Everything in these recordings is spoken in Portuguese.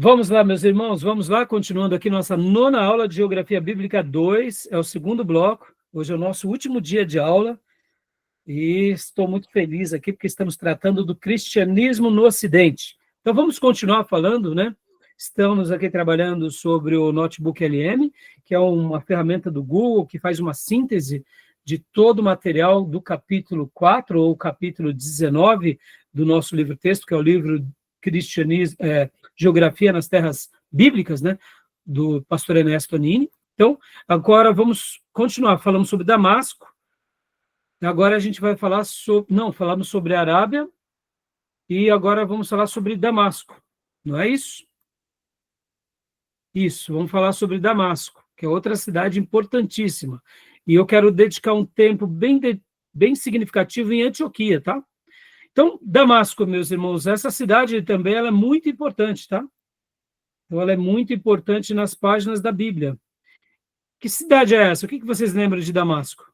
Vamos lá, meus irmãos, vamos lá, continuando aqui nossa nona aula de Geografia Bíblica 2, é o segundo bloco, hoje é o nosso último dia de aula, e estou muito feliz aqui, porque estamos tratando do cristianismo no Ocidente. Então, vamos continuar falando, né? Estamos aqui trabalhando sobre o Notebook LM, que é uma ferramenta do Google, que faz uma síntese de todo o material do capítulo 4, ou capítulo 19 do nosso livro-texto, que é o livro Cristianismo, Geografia nas Terras Bíblicas, né, do pastor Ernesto Nini. Então, agora vamos continuar falando sobre Damasco. Agora a gente vai falar sobre... Não, falamos sobre a Arábia, e agora vamos falar sobre Damasco. Não é isso? Isso, vamos falar sobre Damasco, que é outra cidade importantíssima. E eu quero dedicar um tempo bem significativo em Antioquia, tá? Então, Damasco, meus irmãos, essa cidade também ela é muito importante, tá? Então, ela é muito importante nas páginas da Bíblia. Que cidade é essa? O que vocês lembram de Damasco?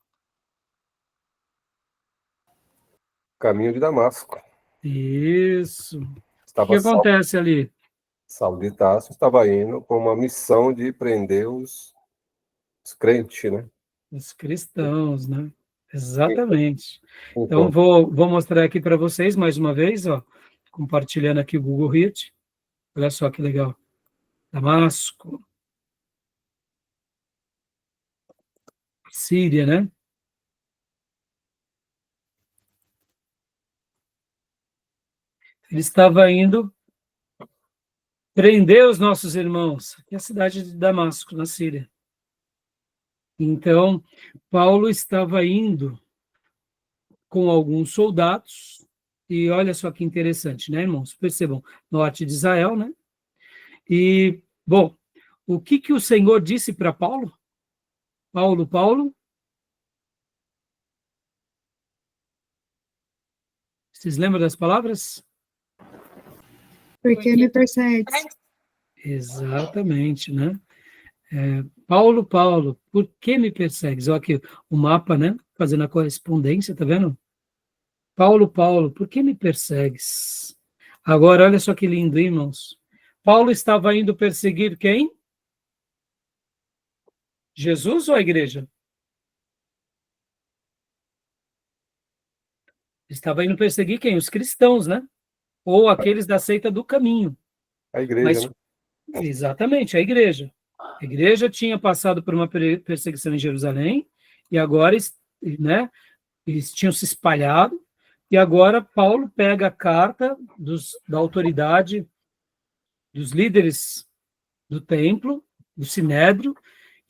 Caminho de Damasco. Isso. O que Estava acontece ali? Saulo de Tarso estava indo com uma missão de prender os crentes, né? Os cristãos, né? Exatamente. Então, Então, vou mostrar aqui para vocês mais uma vez, ó, compartilhando aqui o Google Earth. Olha só que legal. Damasco. Síria, né? Ele estava indo prender os nossos irmãos, aqui é a cidade de Damasco, na Síria. Então, Paulo estava indo com alguns soldados, e olha só que interessante, né, irmãos? Percebam, norte de Israel, né? E, bom, o que o Senhor disse para Paulo? Paulo, vocês lembram das palavras? Por que me persegues? Exatamente, né? Paulo, por que me persegues? Olha aqui o mapa, né? Fazendo a correspondência, tá vendo? Paulo, por que me persegues? Agora, olha só que lindo, hein, irmãos? Paulo estava indo perseguir quem? Jesus ou a igreja? Estava indo perseguir quem? Os cristãos, né? Ou aqueles da seita do caminho. a igreja, Mas, né? exatamente, a igreja. A igreja tinha passado por uma perseguição em Jerusalém, e agora, né, eles tinham se espalhado, e agora Paulo pega a carta da autoridade, dos líderes do templo, do sinédrio,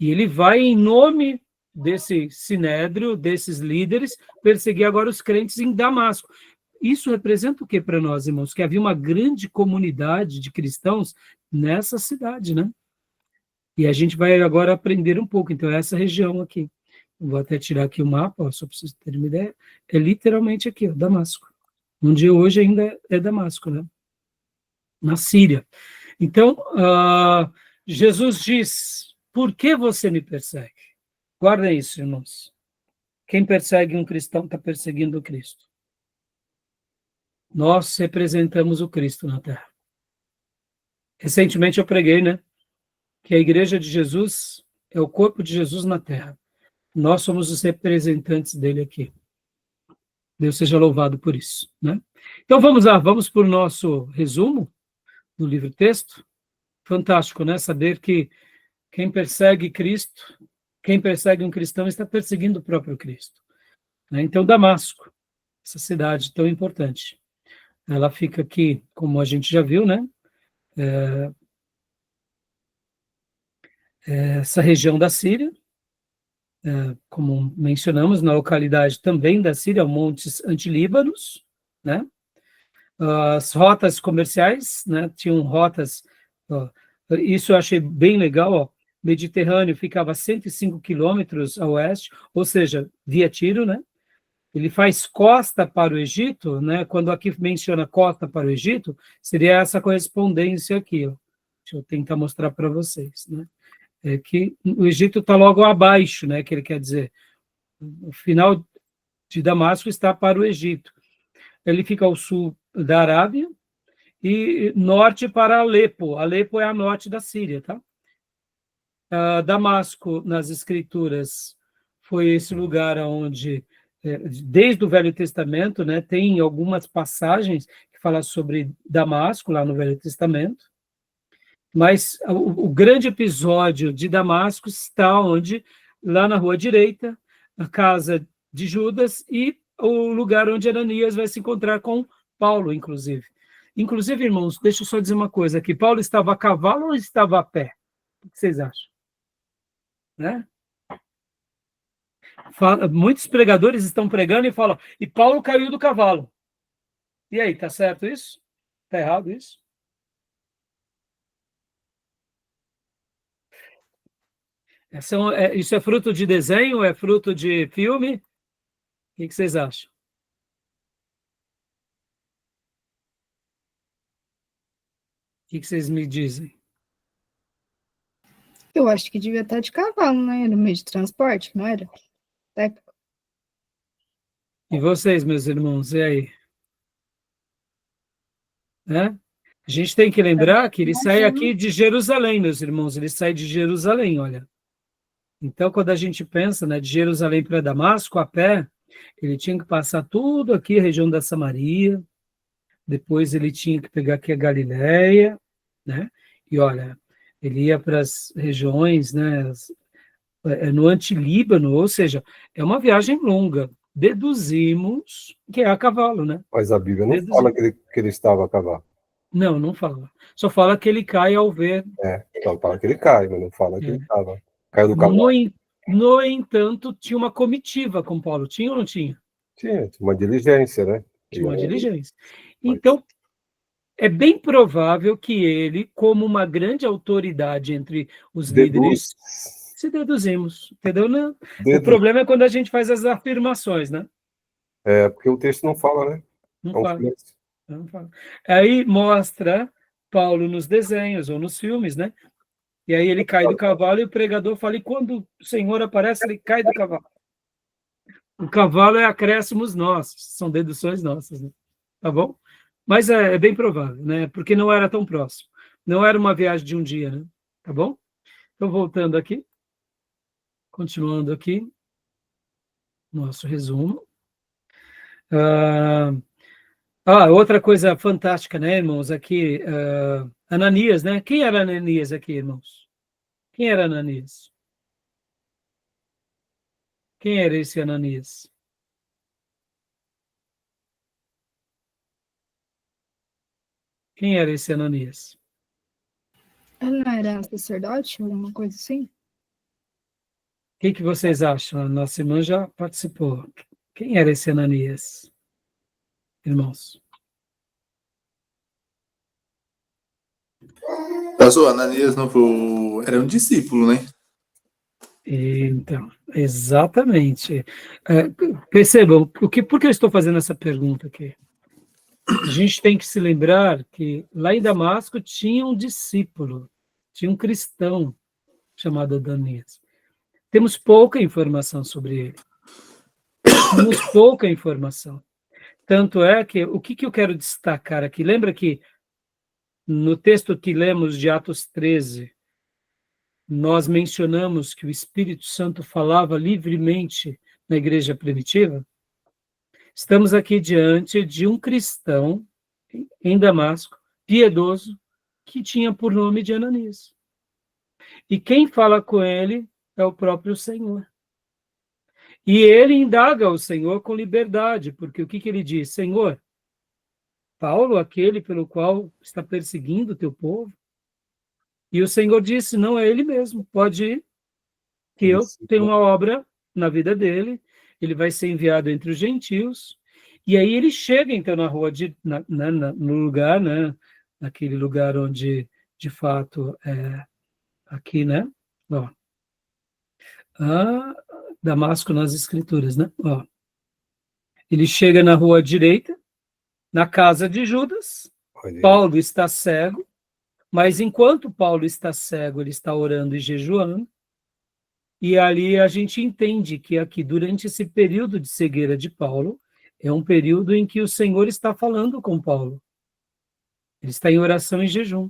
e ele vai, em nome desse sinédrio, desses líderes, perseguir agora os crentes em Damasco. Isso representa o que para nós, irmãos? Que havia uma grande comunidade de cristãos nessa cidade, né? E a gente vai agora aprender um pouco. Então, essa região aqui. Vou até tirar aqui o mapa, ó, só para vocês terem uma ideia. É literalmente aqui, ó, Damasco. Onde hoje ainda é Damasco, né? Na Síria. Então, Jesus diz, por que você me persegue? Guardem isso, irmãos. Quem persegue um cristão está perseguindo o Cristo. Nós representamos o Cristo na Terra. Recentemente eu preguei, né? Que a igreja de Jesus é o corpo de Jesus na Terra. Nós somos os representantes dele aqui. Deus seja louvado por isso, né? Então vamos lá, vamos para o nosso resumo do livro-texto. Fantástico, né? Saber que quem persegue Cristo, quem persegue um cristão está perseguindo o próprio Cristo. Né? Então, Damasco, essa cidade tão importante, ela fica aqui, como a gente já viu, né? Essa região da Síria, como mencionamos, na localidade também da Síria, Montes Antilíbanos, né? As rotas comerciais, né? Tinham rotas, ó, isso eu achei bem legal, ó, Mediterrâneo ficava a 105 quilômetros a oeste, ou seja, via Tiro, né? Ele faz costa para o Egito, né? Quando aqui menciona costa para o Egito, seria essa correspondência aqui, ó. Deixa eu tentar mostrar para vocês, né? É que o Egito está logo abaixo, né? Que ele quer dizer, o final de Damasco está para o Egito. Ele fica ao sul da Arábia e norte para Alepo. Alepo é a norte da Síria, tá? Damasco, nas Escrituras, foi esse lugar onde, desde o Velho Testamento, né, tem algumas passagens que falam sobre Damasco, lá no Velho Testamento, mas o grande episódio de Damasco está onde, lá na rua direita, a casa de Judas e o lugar onde Ananias vai se encontrar com Paulo, inclusive. Inclusive, irmãos, deixa eu só dizer uma coisa aqui. Paulo estava a cavalo ou estava a pé? O que vocês acham? Né? Muitos pregadores estão pregando e falam, e Paulo caiu do cavalo. E aí, tá certo isso? Tá errado isso? Isso é fruto de desenho? É fruto de filme? O que vocês acham? O que vocês me dizem? Eu acho que devia estar de cavalo, né? No meio de transporte, não era? E vocês, meus irmãos, e aí? Né? A gente tem que lembrar que ele sai aqui de Jerusalém, meus irmãos, ele sai de Jerusalém, olha. Então, quando a gente pensa, né, de Jerusalém para Damasco, a pé, ele tinha que passar tudo aqui, a região da Samaria, depois ele tinha que pegar aqui a Galileia, né? E olha, ele ia para as regiões, né, no Antilíbano, ou seja, é uma viagem longa. Deduzimos que é a cavalo, né? Mas a Bíblia não fala que ele estava a cavalo. Não, não fala. Só fala que ele cai ao ver. Então fala que ele cai, mas não fala que ele estava. Caiu do cavalo. No entanto, tinha uma comitiva com Paulo. Tinha ou não tinha? Tinha uma diligência, né? Tinha uma diligência. Então, é bem provável que ele, como uma grande autoridade entre os líderes, se deduzimos, entendeu? Não. O problema é quando a gente faz as afirmações, né? Porque o texto não fala, né? Não fala. Não fala. Aí mostra Paulo nos desenhos ou nos filmes, né? E aí ele cai do cavalo e o pregador fala, e quando o Senhor aparece, ele cai do cavalo. O cavalo é acréscimos nossos, são deduções nossas, né? Tá bom? Mas é bem provável, né? Porque não era tão próximo. Não era uma viagem de um dia, né? Tá bom? Então, voltando aqui. Continuando aqui. Nosso resumo. Outra coisa fantástica, né, irmãos? Aqui, Ananias, né? Quem era Ananias aqui, irmãos? Quem era Ananias? Quem era esse Ananias? Quem era esse Ananias? Ele não era sacerdote, alguma coisa assim? O que vocês acham? A nossa irmã já participou. Quem era esse Ananias, irmãos? Pastor, Ananias não foi... era um discípulo, né? Então, exatamente. Percebam, por que eu estou fazendo essa pergunta aqui? A gente tem que se lembrar que lá em Damasco tinha um discípulo, tinha um cristão chamado Ananias. Temos pouca informação sobre ele. Temos pouca informação. Tanto é que, o que eu quero destacar aqui? Lembra que no texto que lemos de Atos 13, nós mencionamos que o Espírito Santo falava livremente na igreja primitiva? Estamos aqui diante de um cristão em Damasco, piedoso, que tinha por nome de Ananias. E quem fala com ele é o próprio Senhor. E ele indaga o Senhor com liberdade, porque o que ele diz? Senhor, Paulo, aquele pelo qual está perseguindo o teu povo? E o Senhor disse, não, é ele mesmo, pode ir, que eu tenho uma obra na vida dele, ele vai ser enviado entre os gentios, e aí ele chega, então, na rua, no lugar, né, naquele lugar onde, de fato, aqui, né, ó, Damasco nas Escrituras, né, ó, ele chega na rua direita, na casa de Judas, Paulo está cego, mas enquanto Paulo está cego, ele está orando e jejuando, e ali a gente entende que aqui, durante esse período de cegueira de Paulo, é um período em que o Senhor está falando com Paulo. Ele está em oração e jejum.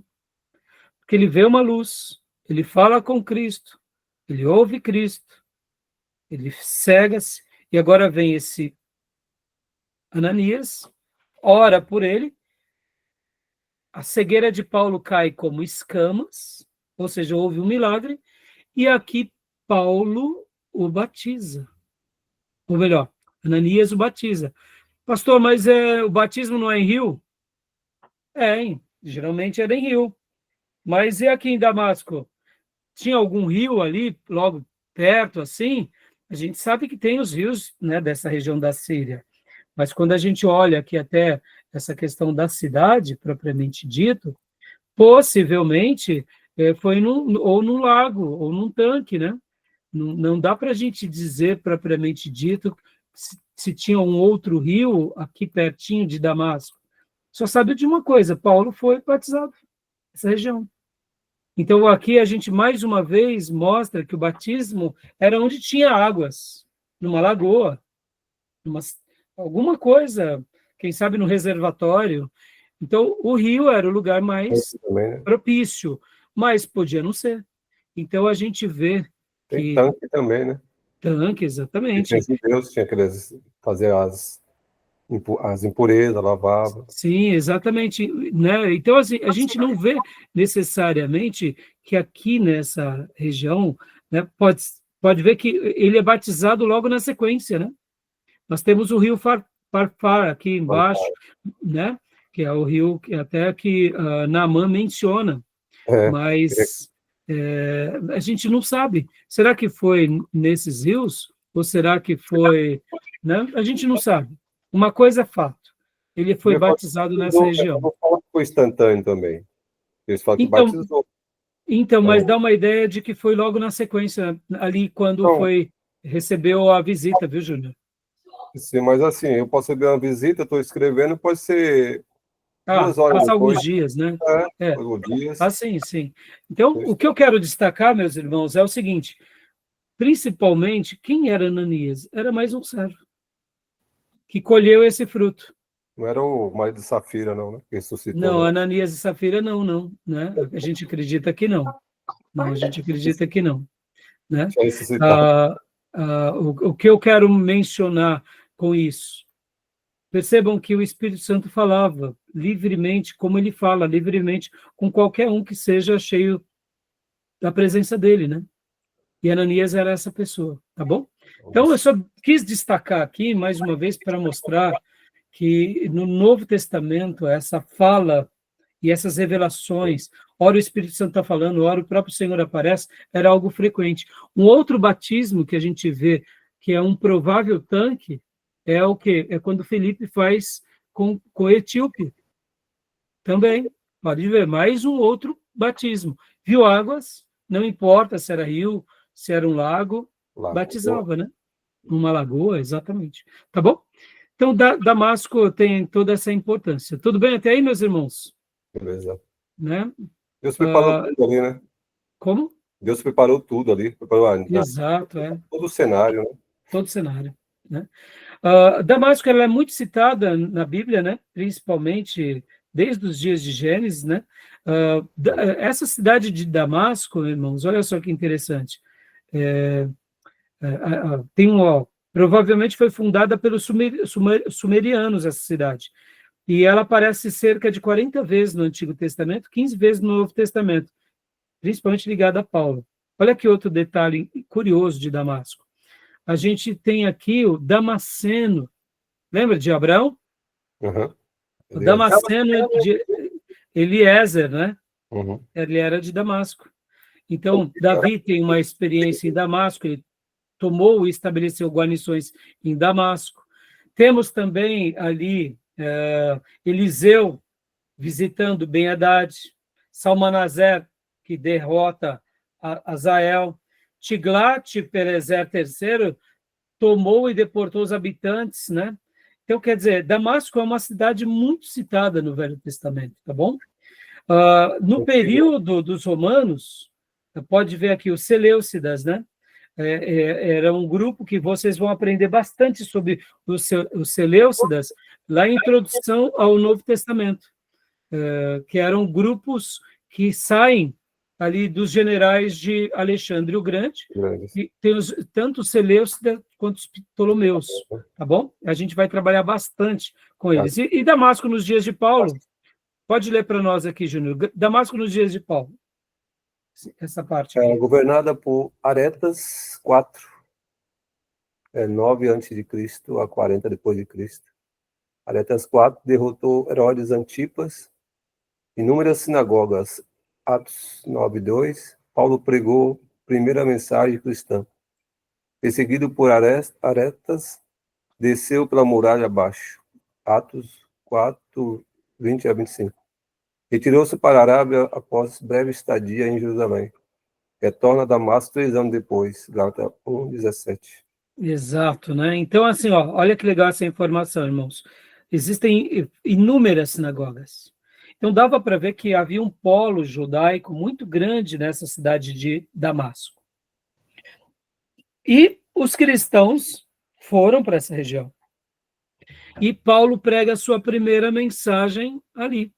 Porque ele vê uma luz, ele fala com Cristo, ele ouve Cristo, ele cega-se, e agora vem esse Ananias, ora por ele, a cegueira de Paulo cai como escamas, ou seja, houve um milagre, e aqui Paulo o batiza. Ou melhor, Ananias o batiza. Pastor, mas o batismo não é em rio? Geralmente era em rio. Mas e aqui em Damasco? Tinha algum rio ali, logo perto, assim? A gente sabe que tem os rios, né, dessa região da Síria. Mas quando a gente olha aqui até essa questão da cidade, propriamente dito, possivelmente foi ou num lago, ou num tanque, né? Não dá para a gente dizer, propriamente dito, se tinha um outro rio aqui pertinho de Damasco. Só sabe de uma coisa, Paulo foi batizado nessa região. Então, aqui a gente, mais uma vez, mostra que o batismo era onde tinha águas, numa lagoa, alguma coisa, quem sabe no reservatório. Então, o rio era o lugar mais também, né? propício, mas podia não ser. Então, a gente vê Tem que... tanque também, né? Tanque, E exatamente. tinha judeus, tinha que fazer as impurezas, lavava. Sim, exatamente, né? Então, assim, a gente não vê necessariamente que aqui nessa região, né, pode ver que ele é batizado logo na sequência, né? Nós temos o rio Farfar aqui embaixo, né? Que é o rio que até que Naamã menciona, mas a gente não sabe. Será que foi nesses rios? Ou será que foi... Né? A gente não sabe. Uma coisa é fato. Ele foi batizado nessa região. Não fala que foi instantâneo também. Eles falam que Então, batizou. mas dá uma ideia de que foi logo na sequência, ali quando recebeu a visita, viu, Júnior? Sim, mas assim, eu posso receber uma visita, estou escrevendo, pode ser 2 horas Passa depois. alguns dias, né? Alguns dias. Sim. Então, o que eu quero destacar, meus irmãos, é o seguinte, principalmente, quem era Ananias? Era mais um servo que colheu esse fruto. Não era o marido de Safira, não, né? Que ressuscitou. Não, né? Ananias e Safira não, né? A gente acredita que não. A gente acredita que não, né? Tinha ressuscitado. O que eu quero mencionar com isso? Percebam que o Espírito Santo falava livremente, como ele fala livremente com qualquer um que seja cheio da presença dele, né? E Ananias era essa pessoa, tá bom? Então, eu só quis destacar aqui, mais uma vez, para mostrar que no Novo Testamento, essa fala e essas revelações, ora o Espírito Santo está falando, ora o próprio Senhor aparece, era algo frequente. Um outro batismo que a gente vê, que é um provável tanque, é o quê? É quando Felipe faz com o etíope. Também, pode ver, mais um outro batismo. Viu águas, não importa se era rio, se era um lago, batizava, né? Uma lagoa, exatamente. Tá bom? Então, Damasco tem toda essa importância. Tudo bem até aí, meus irmãos? Beleza. Né? Deus preparou tudo ali, né? Como? Deus preparou tudo ali. Preparou Exato, todo o cenário, né? Todo o cenário, né? Damasco, ela é muito citada na Bíblia, né? Principalmente desde os dias de Gênesis, né? Essa cidade de Damasco, irmãos, olha só que interessante. Provavelmente foi fundada pelos sumerianos, essa cidade. E ela aparece cerca de 40 vezes no Antigo Testamento, 15 vezes no Novo Testamento, principalmente ligada a Paulo. Olha que outro detalhe curioso de Damasco. A gente tem aqui o Damasceno. Lembra de Abraão? Uhum. O Damasceno de Eliezer, né? Uhum. Ele era de Damasco. Então, Davi tem uma experiência em Damasco, ele tomou e estabeleceu guarnições em Damasco. Temos também ali Eliseu visitando Ben-Hadad, Salmanaser, que derrota Azael, Tiglat-Pileser III tomou e deportou os habitantes, né? Então, quer dizer, Damasco é uma cidade muito citada no Velho Testamento, tá bom? No período dos romanos, pode ver aqui os Seleucidas, né? Era um grupo que vocês vão aprender bastante sobre os Seleucidas lá em Introdução ao Novo Testamento. que eram grupos que saem ali dos generais de Alexandre o Grande, Grandes. e tem tanto os Seleucidas quanto os Ptolomeus, tá bom? A gente vai trabalhar bastante com eles. E Damasco nos dias de Paulo, pode ler para nós aqui, Júnior. Damasco nos dias de Paulo. Essa parte aqui. Governada por Aretas IV, 9 a.C. a 40 depois de Cristo. Aretas IV derrotou Herodes Antipas, inúmeras sinagogas. Atos 9:2, Paulo pregou primeira mensagem cristã. Perseguido por Aretas, desceu pela muralha abaixo. Atos 4:20 a 25. Retirou-se para a Arábia após breve estadia em Jerusalém. Retorna a Damasco 3 anos depois. Gálatas 1:17. Exato, né? Então, assim, ó, olha que legal essa informação, irmãos. Existem inúmeras sinagogas. Então, dava para ver que havia um polo judaico muito grande nessa cidade de Damasco. E os cristãos foram para essa região. E Paulo prega a sua primeira mensagem ali.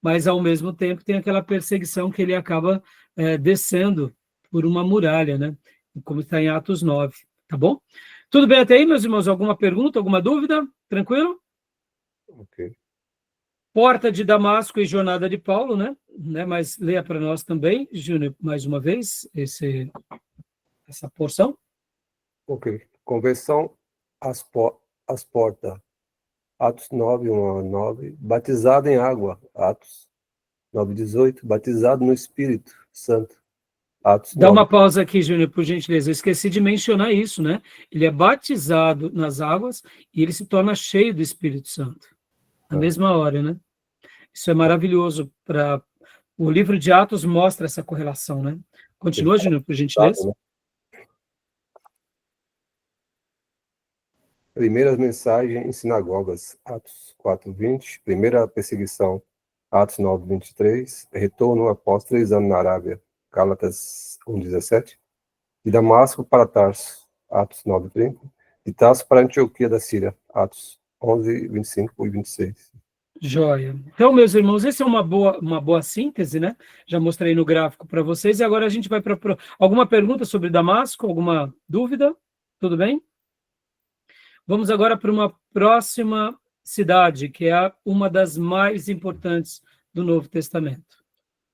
Mas, ao mesmo tempo, tem aquela perseguição que ele acaba descendo por uma muralha, né? Como está em Atos 9, tá bom? Tudo bem até aí, meus irmãos? Alguma pergunta, alguma dúvida? Tranquilo? Ok. Porta de Damasco e jornada de Paulo, né? Mas leia para nós também, Júnior, mais uma vez, essa porção. Ok. Conversão às portas. Atos 9, 1 a 9. Batizado em água. Atos 9:18. Batizado no Espírito Santo. Atos Dá 9. uma pausa aqui, Júnior, por gentileza. Eu esqueci de mencionar isso, né? Ele é batizado nas águas e ele se torna cheio do Espírito Santo. Na mesma hora, né? Isso é maravilhoso. O livro de Atos mostra essa correlação, né? Continua, Júnior, por gentileza. Primeiras mensagens em sinagogas. Atos 4:20. Primeira perseguição. Atos 9:23. Retorno após 3 anos na Arábia. Gálatas 1:17. De Damasco para Tarso. Atos 9:30. De Tarso para Antioquia da Síria. Atos 11:25 e 26. Joia. Então, meus irmãos, essa é uma boa síntese, né? Já mostrei no gráfico para vocês, e agora a gente vai para... Alguma pergunta sobre Damasco? Alguma dúvida? Tudo bem? Vamos agora para uma próxima cidade, que é uma das mais importantes do Novo Testamento.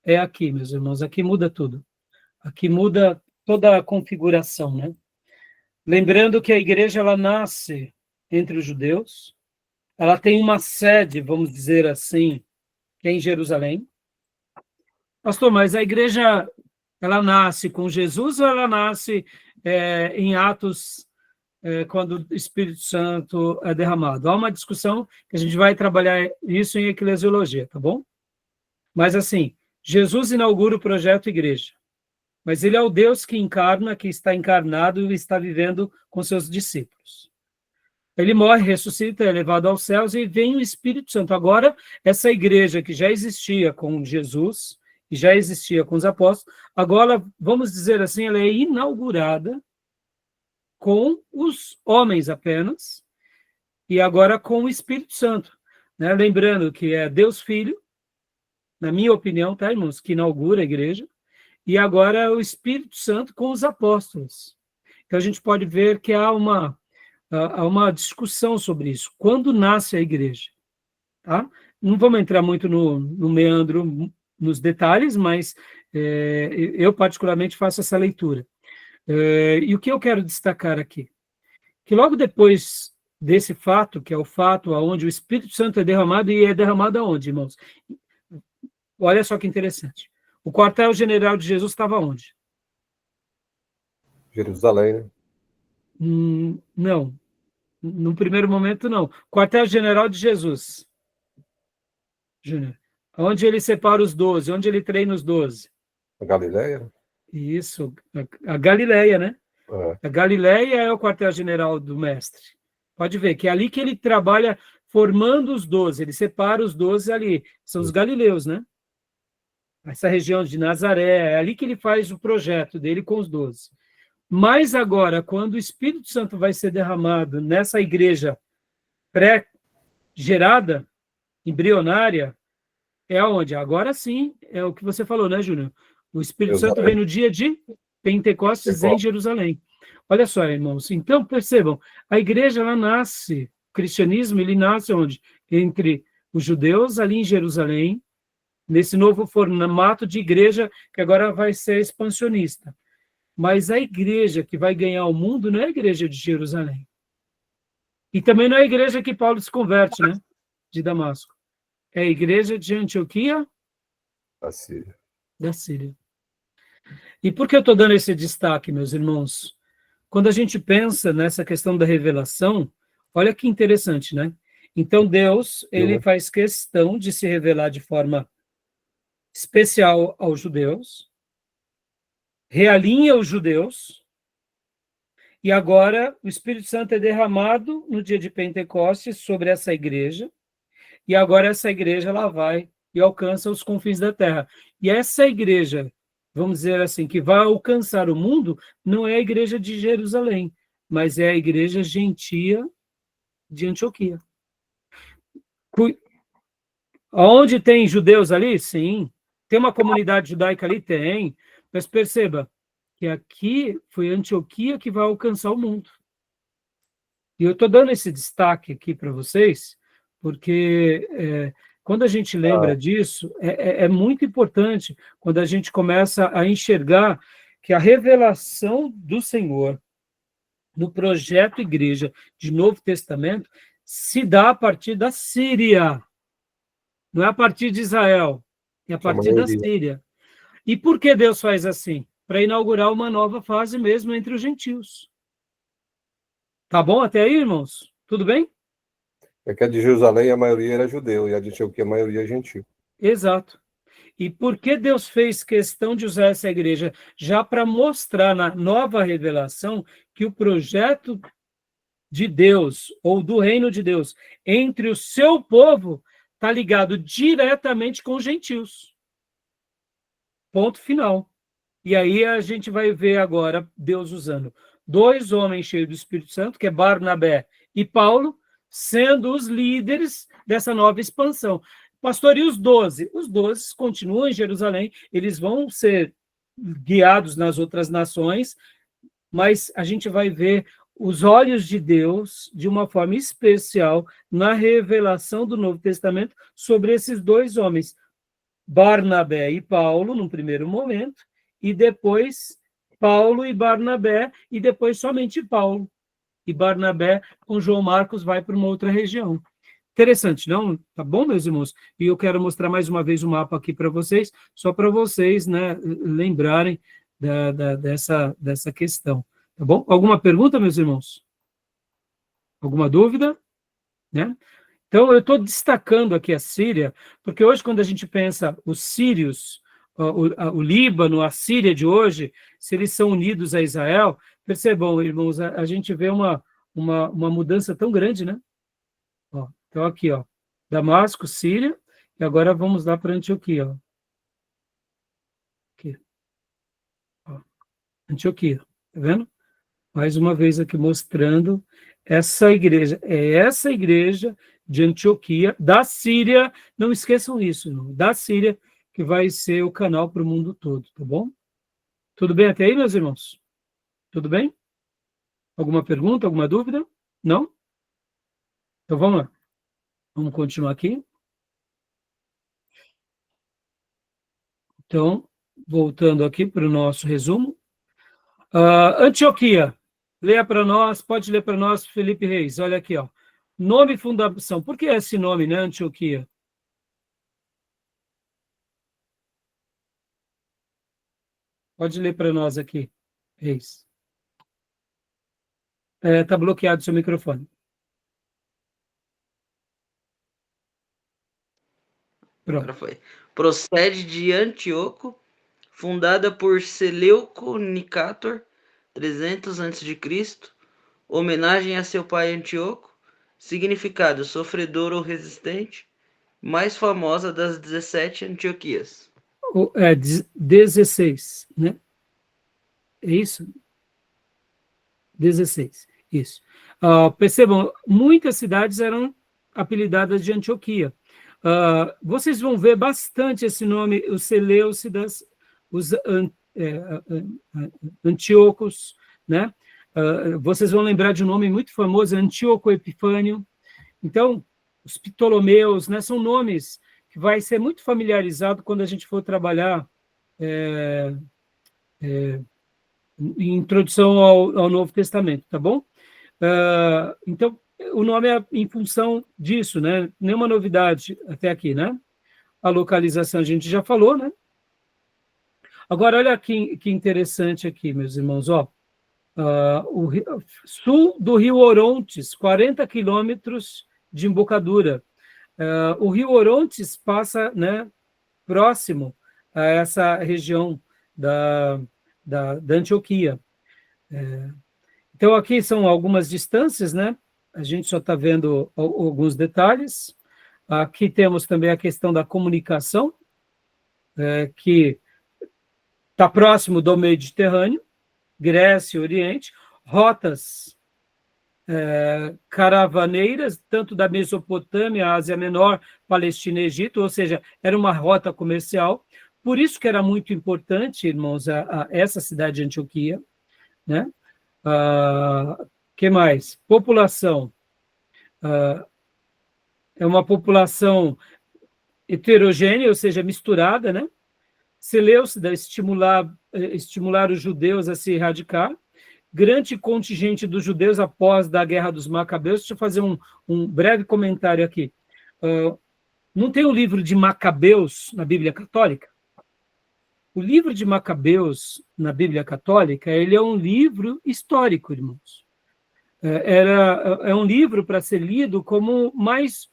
É aqui, meus irmãos, aqui muda tudo. Aqui muda toda a configuração, né? Lembrando que a igreja, ela nasce entre os judeus, ela tem uma sede, vamos dizer assim, que é em Jerusalém. Pastor, mas a igreja, ela nasce com Jesus ou ela nasce em Atos, quando o Espírito Santo é derramado? Há uma discussão que a gente vai trabalhar isso em eclesiologia, tá bom? Mas assim, Jesus inaugura o projeto igreja, mas ele é o Deus que encarna, que está encarnado e está vivendo com seus discípulos. Ele morre, ressuscita, é levado aos céus e vem o Espírito Santo. Agora, essa igreja que já existia com Jesus e já existia com os apóstolos, agora, vamos dizer assim, ela é inaugurada com os homens apenas e agora com o Espírito Santo, né? Lembrando que é Deus Filho, na minha opinião, tá, irmãos, que inaugura a igreja, e agora é o Espírito Santo com os apóstolos. Então, a gente pode ver que há uma discussão sobre isso. Quando nasce a igreja? Tá? Não vamos entrar muito no meandro, nos detalhes, mas eu particularmente faço essa leitura. E o que eu quero destacar aqui? Que logo depois desse fato, que é o fato onde o Espírito Santo é derramado, e é derramado aonde, irmãos? Olha só que interessante. O quartel-general de Jesus estava onde? Jerusalém, né? Não. No primeiro momento, não. Quartel-general de Jesus. Júnior. Onde ele separa os 12, onde ele treina os 12. A Galileia? Isso, a Galileia, né? É. A Galileia é o quartel-general do mestre. Pode ver que é ali que ele trabalha formando os 12, ele separa os 12 ali. São os galileus, né? Essa região de Nazaré, é ali que ele faz o projeto dele com os 12. Mas agora, quando o Espírito Santo vai ser derramado nessa igreja pré-gerada, embrionária, É aonde? Agora sim, é o que você falou, né, Júnior? O Espírito Santo Jerusalém. vem no dia de Pentecostes em Jerusalém. Olha só, irmãos. Então, percebam, a igreja, ela nasce, o cristianismo, ele nasce onde? Entre os judeus, ali em Jerusalém, nesse novo formato de igreja que agora vai ser expansionista. Mas a igreja que vai ganhar o mundo não é a igreja de Jerusalém. E também não é a igreja que Paulo se converte, né? De Damasco. É a igreja de Antioquia Da Síria. da Síria. E por que eu estou dando esse destaque, meus irmãos? Quando a gente pensa nessa questão da revelação, olha que interessante, né? Então, Deus, ele faz questão de se revelar de forma especial aos judeus, realinha os judeus, e agora o Espírito Santo é derramado no dia de Pentecostes sobre essa igreja, e agora essa igreja ela vai e alcança os confins da terra. E essa igreja, vamos dizer assim, que vai alcançar o mundo, não é a igreja de Jerusalém, mas é a igreja gentia de Antioquia. Onde tem judeus ali? Sim. Tem uma comunidade judaica ali? Tem. Mas perceba que aqui foi Antioquia que vai alcançar o mundo. E eu estou dando esse destaque aqui para vocês, porque quando a gente lembra disso, é muito importante quando a gente começa a enxergar que a revelação do Senhor no projeto Igreja de Novo Testamento se dá a partir da Síria. Não é a partir de Israel, é a partir da Síria. E por que Deus faz assim? Para inaugurar uma nova fase mesmo entre os gentios. Tá bom até aí, irmãos? Tudo bem? É que a de Jerusalém a maioria era judeu e a de Antioquia a maioria é gentil. Exato. E por que Deus fez questão de usar essa igreja? Já para mostrar na nova revelação que o projeto de Deus, ou do reino de Deus, entre o seu povo, está ligado diretamente com os gentios. Ponto final. E aí a gente vai ver agora Deus usando 2 homens cheios do Espírito Santo, que é Barnabé e Paulo, sendo os líderes dessa nova expansão. Pastor, e os 12? Os 12 continuam em Jerusalém, eles vão ser guiados nas outras nações, mas a gente vai ver os olhos de Deus de uma forma especial na revelação do Novo Testamento sobre esses 2 homens, Barnabé e Paulo, num primeiro momento, e depois Paulo e Barnabé, e depois somente Paulo. E Barnabé, com João Marcos, vai para uma outra região. Interessante, não? Tá bom, meus irmãos? E eu quero mostrar mais uma vez o mapa aqui para vocês, só para vocês, né, lembrarem dessa questão. Tá bom? Alguma pergunta, meus irmãos? Alguma dúvida? Né? Então, eu estou destacando aqui a Síria, porque hoje, quando a gente pensa os sírios, o Líbano, a Síria de hoje, se eles são unidos a Israel, percebam, irmãos, a gente vê uma mudança tão grande, né? Ó, então, aqui, ó, Damasco, Síria, e agora vamos lá para Antioquia. Ó. Aqui. Ó. Antioquia, tá vendo? Mais uma vez aqui mostrando essa igreja de Antioquia, da Síria, não esqueçam isso, não, da Síria, que vai ser o canal para o mundo todo, tá bom? Tudo bem até aí, meus irmãos? Tudo bem? Alguma pergunta, alguma dúvida? Não? Então vamos lá. Vamos continuar aqui. Então, voltando aqui para o nosso resumo. Antioquia. Leia para nós, pode ler para nós, Felipe Reis. Olha aqui, ó. Nome e fundação. Por que esse nome, né, Antioquia? Pode ler para nós aqui, Reis. Está bloqueado o seu microfone. Pronto. Agora foi. Procede de Antíoco, fundada por Seleuco Nicator, 300 a.C., homenagem a seu pai Antíoco, significado sofredor ou resistente, mais famosa das 17 Antioquias. 16, né? É isso? 16, isso. Percebam, muitas cidades eram apelidadas de Antioquia. Vocês vão ver bastante esse nome, os Seleucidas, os Antíocos, né? Vocês vão lembrar de um nome muito famoso, Antíoco Epifânio. Então, os Ptolomeus, né, são nomes que vai ser muito familiarizado quando a gente for trabalhar em introdução ao Novo Testamento, tá bom? Então, o nome é em função disso, né? Nenhuma novidade até aqui, né? A localização a gente já falou, né? Agora, olha que interessante aqui, meus irmãos, ó. O sul do Rio Orontes, 40 quilômetros de embocadura. O Rio Orontes passa, né, próximo a essa região da Antioquia. Então, aqui são algumas distâncias, né? A gente só está vendo alguns detalhes. Aqui temos também a questão da comunicação, que está próximo do Mediterrâneo, Grécia e Oriente, rotas caravaneiras, tanto da Mesopotâmia, Ásia Menor, Palestina e Egito, ou seja, era uma rota comercial. Por isso que era muito importante, irmãos, essa cidade de Antioquia, né? Que mais? População. É uma população heterogênea, ou seja, misturada, né? Seleucida estimular os judeus a se erradicar. Grande contingente dos judeus após da Guerra dos Macabeus. Deixa eu fazer um breve comentário aqui. Não tem o livro de Macabeus na Bíblia Católica? O livro de Macabeus na Bíblia Católica, ele é um livro histórico, irmãos. É um livro para ser lido como mais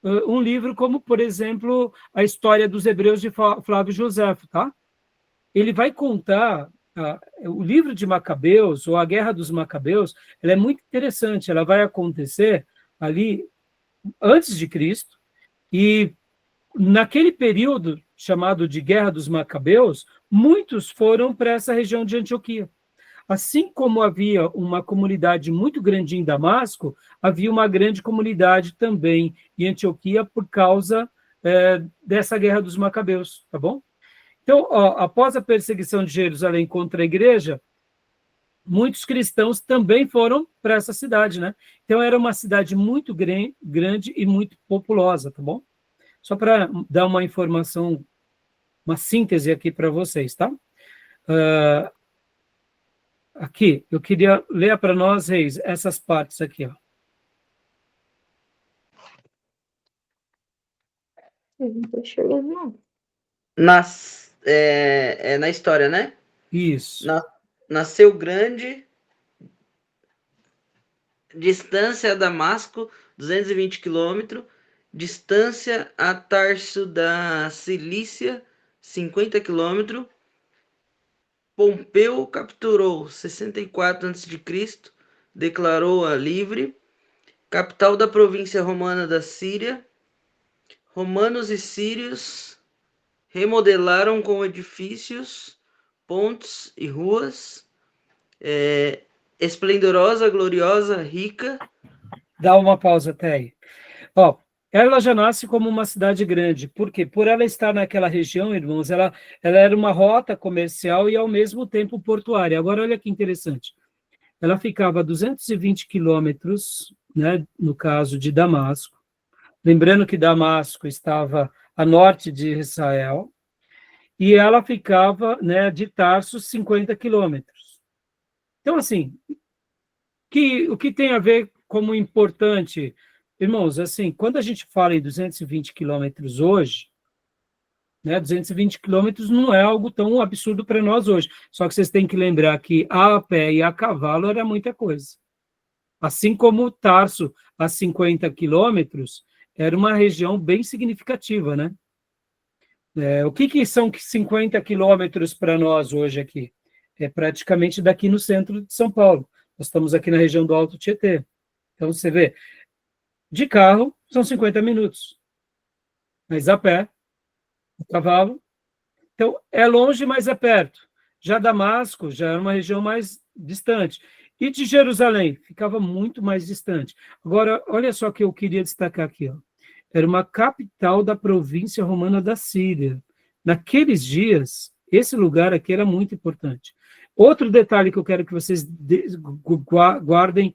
um livro como, por exemplo, a história dos Hebreus de Flávio Joséfo, tá? Ele vai contar o livro de Macabeus, ou a Guerra dos Macabeus, ela é muito interessante, ela vai acontecer ali antes de Cristo, e naquele período chamado de Guerra dos Macabeus, muitos foram para essa região de Antioquia. Assim como havia uma comunidade muito grande em Damasco, havia uma grande comunidade também em Antioquia por causa dessa Guerra dos Macabeus, tá bom? Então, após a perseguição de Jerusalém contra a igreja, muitos cristãos também foram para essa cidade, né? Então, era uma cidade muito grande e muito populosa, tá bom? Só para dar uma informação, uma síntese aqui para vocês, tá? Aqui, eu queria ler para nós, Reis, essas partes aqui, ó. Eu não tô enxergando, não. Na história, né? Isso. Nasceu grande, distância a Damasco, 220 quilômetros, distância a Tarso da Cilícia, 50 quilômetros. Pompeu capturou 64 a.C., declarou-a livre, capital da província romana da Síria. Romanos e sírios remodelaram com edifícios, pontes e ruas, esplendorosa, gloriosa, rica. Dá uma pausa até aí. Ó, ela já nasce como uma cidade grande. Por quê? Por ela estar naquela região, irmãos, ela era uma rota comercial e, ao mesmo tempo, portuária. Agora, olha que interessante. Ela ficava a 220 quilômetros, né, no caso de Damasco. Lembrando que Damasco estava a norte de Israel. E ela ficava, né, de Tarso, 50 quilômetros. Então, assim, o que tem a ver como importante... Irmãos, assim, quando a gente fala em 220 quilômetros hoje, né, 220 quilômetros não é algo tão absurdo para nós hoje. Só que vocês têm que lembrar que a pé e a cavalo era muita coisa. Assim como Tarso, a 50 quilômetros, era uma região bem significativa, né? O que são 50 quilômetros para nós hoje aqui? É praticamente daqui no centro de São Paulo. Nós estamos aqui na região do Alto Tietê. Então, você vê, de carro, são 50 minutos. Mas a pé, a cavalo. Então, é longe, mas é perto. Já Damasco, já era uma região mais distante. E de Jerusalém, ficava muito mais distante. Agora, olha só o que eu queria destacar aqui. Ó. era uma capital da província romana da Síria. Naqueles dias, esse lugar aqui era muito importante. Outro detalhe que eu quero que vocês guardem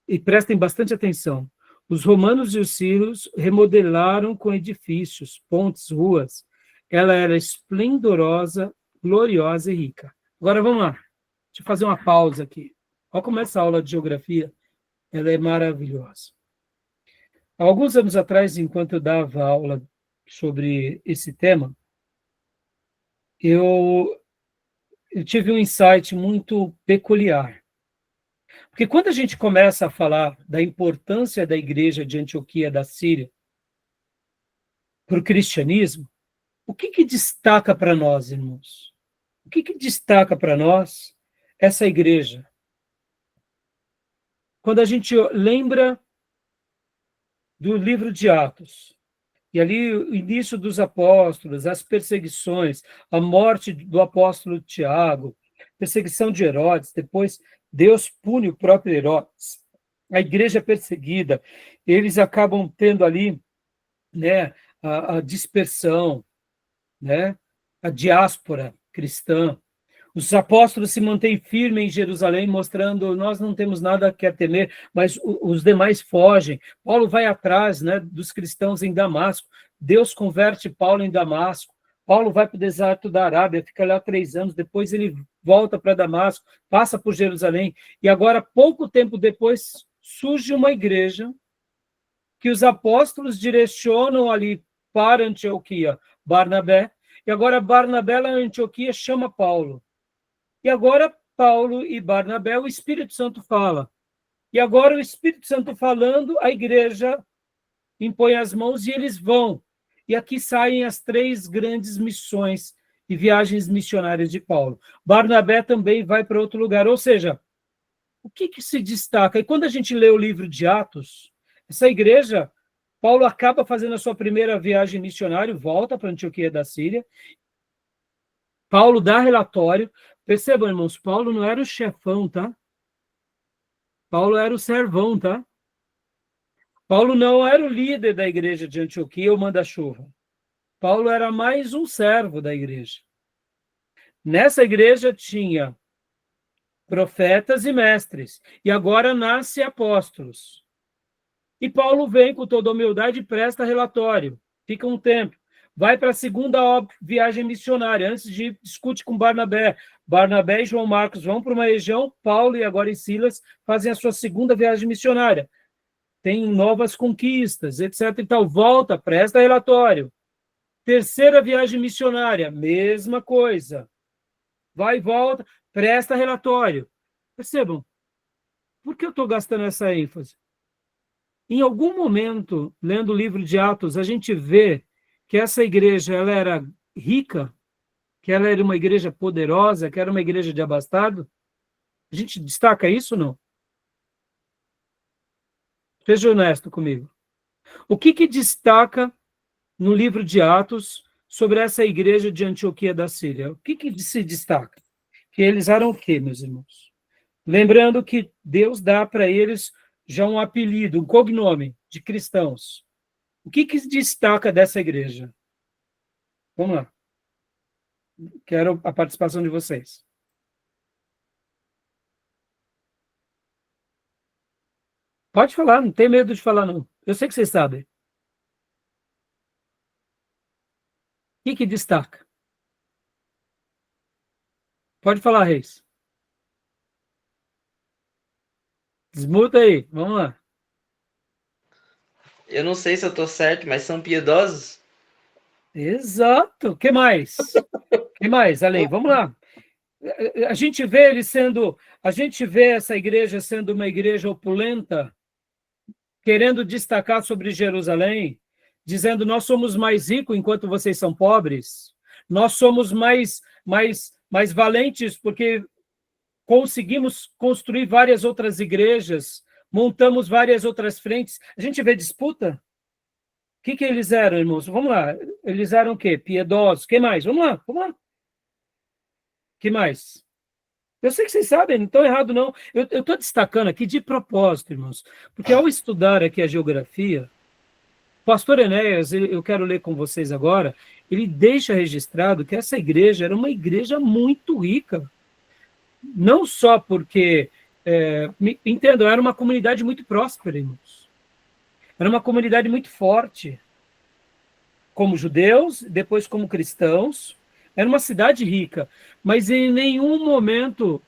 e prestem bastante atenção. Os romanos e os sírios remodelaram com edifícios, pontes, ruas. Ela era esplendorosa, gloriosa e rica. Agora vamos lá. Deixa eu fazer uma pausa aqui. Olha como essa aula de geografia ela é maravilhosa. Há alguns anos atrás, enquanto eu dava aula sobre esse tema, eu tive um insight muito peculiar. Porque quando a gente começa a falar da importância da igreja de Antioquia da Síria para o cristianismo, o que destaca para nós, irmãos? O que destaca para nós essa igreja? Quando a gente lembra do livro de Atos, e ali o início dos apóstolos, as perseguições, a morte do apóstolo Tiago, perseguição de Herodes, depois Deus pune o próprio Herodes, a igreja perseguida, eles acabam tendo ali, né, a dispersão, né, a diáspora cristã. Os apóstolos se mantêm firmes em Jerusalém, mostrando, nós não temos nada a temer, mas os demais fogem. Paulo vai atrás, né, dos cristãos em Damasco. Deus converte Paulo em Damasco. Paulo vai para o deserto da Arábia, fica lá 3 anos, depois ele volta para Damasco, passa por Jerusalém, e agora, pouco tempo depois, surge uma igreja que os apóstolos direcionam ali para Antioquia, Barnabé, e agora Barnabé lá em Antioquia chama Paulo. E agora Paulo e Barnabé, o Espírito Santo fala. E agora o Espírito Santo falando, a igreja impõe as mãos e eles vão. E aqui saem as 3 grandes missões e viagens missionárias de Paulo. Barnabé também vai para outro lugar. Ou seja, o que se destaca? E quando a gente lê o livro de Atos, essa igreja, Paulo acaba fazendo a sua primeira viagem missionária, volta para Antioquia da Síria. Paulo dá relatório. Percebam, irmãos, Paulo não era o chefão, tá? Paulo era o servão, tá? Paulo não era o líder da igreja de Antioquia, o manda-chuva. Paulo era mais um servo da igreja. Nessa igreja tinha profetas e mestres, e agora nasce apóstolos. E Paulo vem com toda humildade e presta relatório. Fica um tempo. Vai para a segunda viagem missionária. Antes de discute com Barnabé. Barnabé e João Marcos vão para uma região. Paulo e agora Silas fazem a sua segunda viagem missionária. Tem novas conquistas, etc. E tal. Volta, presta relatório. Terceira viagem missionária, mesma coisa. Vai e volta, presta relatório. Percebam, por que eu estou gastando essa ênfase? Em algum momento, lendo o livro de Atos, a gente vê que essa igreja ela era rica, que ela era uma igreja poderosa, que era uma igreja de abastado. A gente destaca isso ou não? Seja honesto comigo. O que destaca no livro de Atos sobre essa igreja de Antioquia da Síria? O que se destaca? Que eles eram o quê, meus irmãos? Lembrando que Deus dá para eles já um apelido, um cognome de cristãos. O que destaca dessa igreja? Vamos lá. Quero a participação de vocês. Pode falar, não tem medo de falar, não. Eu sei que vocês sabem. O que destaca? Pode falar, Reis. Desmuta aí, vamos lá. Eu não sei se eu tô certo, mas são piedosos? Exato. O que mais? O que mais, Ale? Vamos lá. A gente vê essa igreja sendo uma igreja opulenta, querendo destacar sobre Jerusalém, dizendo, nós somos mais ricos enquanto vocês são pobres. Nós somos mais valentes porque conseguimos construir várias outras igrejas, montamos várias outras frentes. A gente vê disputa. O que eles eram, irmãos? Vamos lá. Eles eram o quê? Piedosos. O que mais? Vamos lá. O que mais? Eu sei que vocês sabem, não estão errado, não. Eu estou destacando aqui de propósito, irmãos, porque ao estudar aqui a geografia, pastor Enéas, eu quero ler com vocês agora, ele deixa registrado que essa igreja era uma igreja muito rica. Não só porque, entendam, era uma comunidade muito próspera, irmãos. Era uma comunidade muito forte. Como judeus, depois como cristãos. Era uma cidade rica, mas em nenhum momento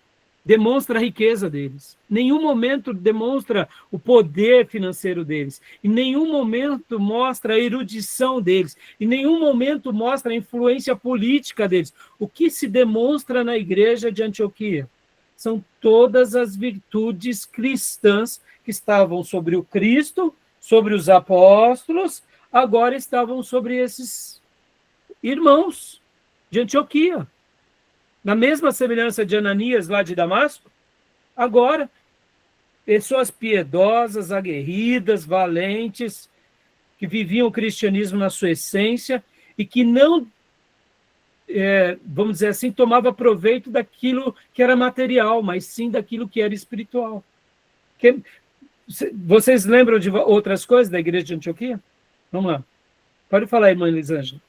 demonstra a riqueza deles. Em nenhum momento demonstra o poder financeiro deles. Em nenhum momento mostra a erudição deles. Em nenhum momento mostra a influência política deles. O que se demonstra na igreja de Antioquia são todas as virtudes cristãs que estavam sobre o Cristo, sobre os apóstolos, agora estavam sobre esses irmãos de Antioquia. Na mesma semelhança de Ananias, lá de Damasco, agora, pessoas piedosas, aguerridas, valentes, que viviam o cristianismo na sua essência e que não, vamos dizer assim, tomava proveito daquilo que era material, mas sim daquilo que era espiritual. Vocês lembram de outras coisas da igreja de Antioquia? Vamos lá. Pode falar, irmã Elisângela.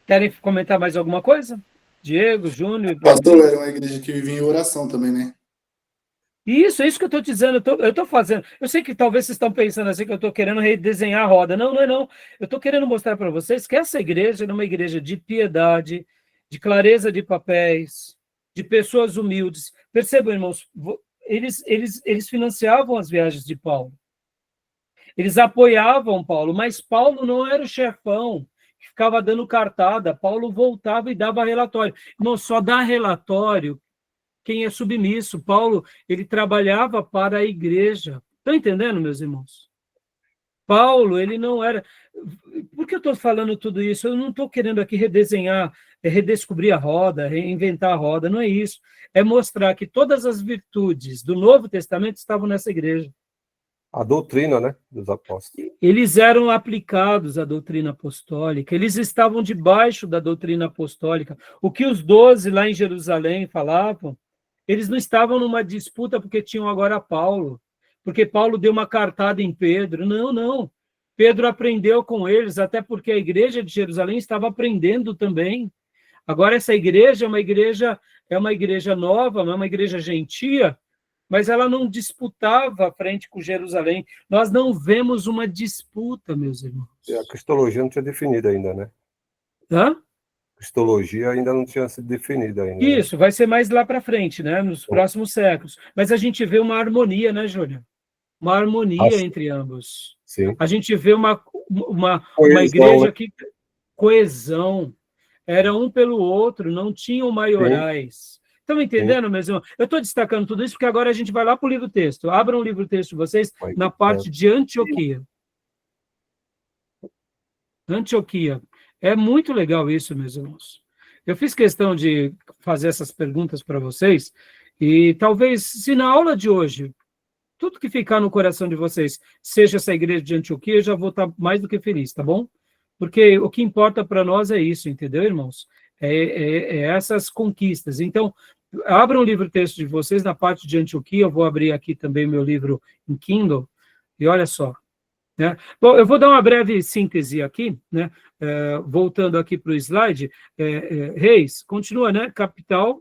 Querem comentar mais alguma coisa? Diego, Júnior... Pastor, era uma igreja que vivia em oração também, né? Isso, é isso que eu estou dizendo, eu estou fazendo. Eu sei que talvez vocês estão pensando assim, que eu estou querendo redesenhar a roda. Não, não é não. Eu estou querendo mostrar para vocês que essa igreja era uma igreja de piedade, de clareza de papéis, de pessoas humildes. Percebam, irmãos, eles financiavam as viagens de Paulo. Eles apoiavam Paulo, mas Paulo não era o chefão que ficava dando cartada. Paulo voltava e dava relatório. Não, só dá relatório quem é submisso. Paulo, ele trabalhava para a igreja. Estão entendendo, meus irmãos? Paulo, ele não era... Por que eu estou falando tudo isso? Eu não estou querendo aqui redesenhar, redescobrir a roda, reinventar a roda, não é isso. É mostrar que todas as virtudes do Novo Testamento estavam nessa igreja. A doutrina, né, dos apóstolos. Eles eram aplicados à doutrina apostólica, eles estavam debaixo da doutrina apostólica. O que os 12 lá em Jerusalém falavam, eles não estavam numa disputa porque tinham agora Paulo, porque Paulo deu uma cartada em Pedro. Não, não. Pedro aprendeu com eles, até porque a igreja de Jerusalém estava aprendendo também. Agora essa igreja é uma igreja nova, é uma igreja gentia, mas ela não disputava frente com Jerusalém. Nós não vemos uma disputa, meus irmãos. E a cristologia não tinha definido ainda, né? Hã? A cristologia ainda não tinha sido definida ainda. Isso, vai ser mais lá para frente, né? Nos próximos séculos. Mas a gente vê uma harmonia, né, Júnior? Uma harmonia entre ambos. Sim. A gente vê uma Coesão, igreja né? que... Coesão. Era um pelo outro, não tinham maiorais. Estão entendendo, meus irmãos? Eu estou destacando tudo isso porque agora a gente vai lá para o livro-texto. Abram o livro-texto de vocês na parte de Antioquia. Antioquia. É muito legal isso, meus irmãos. Eu fiz questão de fazer essas perguntas para vocês e talvez, se na aula de hoje, tudo que ficar no coração de vocês seja essa igreja de Antioquia, eu já vou estar mais do que feliz, tá bom? Porque o que importa para nós é isso, entendeu, irmãos? É essas conquistas. Então, abram o livro-texto de vocês na parte de Antioquia, eu vou abrir aqui também meu livro em Kindle, e olha só. Né? Bom, eu vou dar uma breve síntese aqui, né? Voltando aqui para o slide. Reis, continua, né? Capital.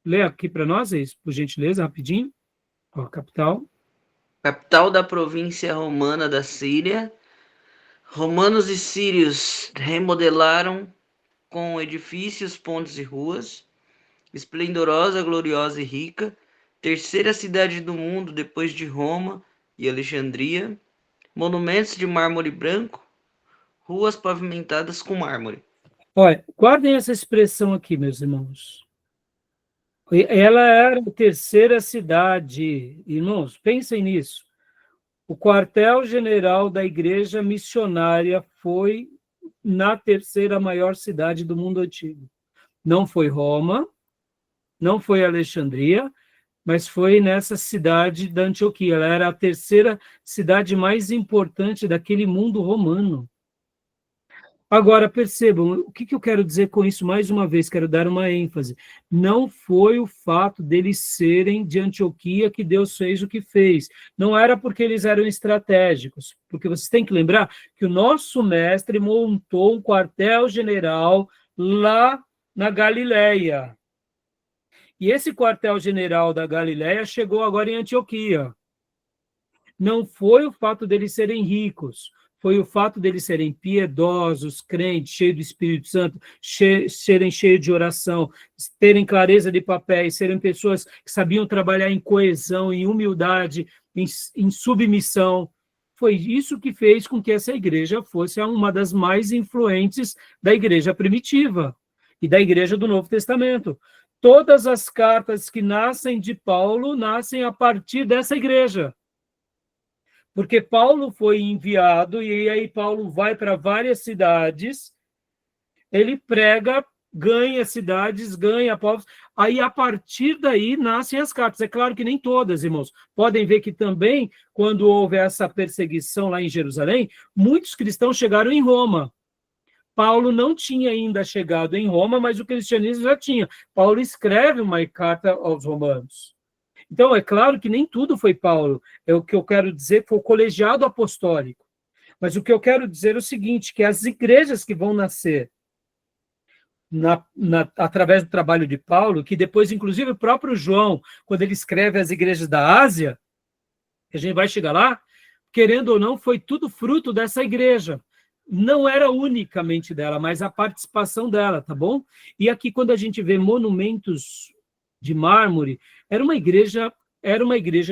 Lê aqui para nós, Reis, por gentileza, rapidinho. Ó, capital. Capital da província romana da Síria. Romanos e sírios remodelaram com edifícios, pontes e ruas. Esplendorosa, gloriosa e rica. Terceira cidade do mundo depois de Roma e Alexandria. Monumentos de mármore branco. Ruas pavimentadas com mármore. Olha, guardem essa expressão aqui, meus irmãos. Ela era a terceira cidade. Irmãos, pensem nisso. O quartel-general da igreja missionária foi na terceira maior cidade do mundo antigo. Não foi Roma, não foi Alexandria, mas foi nessa cidade da Antioquia. Ela era a terceira cidade mais importante daquele mundo romano. Agora, percebam, o que eu quero dizer com isso mais uma vez? Quero dar uma ênfase. Não foi o fato deles serem de Antioquia que Deus fez o que fez. Não era porque eles eram estratégicos. Porque vocês têm que lembrar que o nosso mestre montou um quartel-general lá na Galileia. E esse quartel-general da Galileia chegou agora em Antioquia. Não foi o fato deles serem ricos, foi o fato deles serem piedosos, crentes, cheios do Espírito Santo, serem cheios de oração, terem clareza de papéis, serem pessoas que sabiam trabalhar em coesão, em humildade, em submissão. Foi isso que fez com que essa igreja fosse uma das mais influentes da igreja primitiva e da igreja do Novo Testamento. Todas as cartas que nascem de Paulo nascem a partir dessa igreja. Porque Paulo foi enviado, e aí Paulo vai para várias cidades, ele prega, ganha cidades, ganha povos, aí a partir daí nascem as cartas. É claro que nem todas, irmãos. Podem ver que também, quando houve essa perseguição lá em Jerusalém, muitos cristãos chegaram em Roma. Paulo não tinha ainda chegado em Roma, mas o cristianismo já tinha. Paulo escreve uma carta aos romanos. Então, é claro que nem tudo foi Paulo. É o que eu quero dizer, foi o colegiado apostólico. Mas o que eu quero dizer é o seguinte, que as igrejas que vão nascer através do trabalho de Paulo, que depois, inclusive, o próprio João, quando ele escreve as igrejas da Ásia, que a gente vai chegar lá, querendo ou não, foi tudo fruto dessa igreja. Não era unicamente dela, mas a participação dela, tá bom? E aqui, quando a gente vê monumentos de mármore, era uma igreja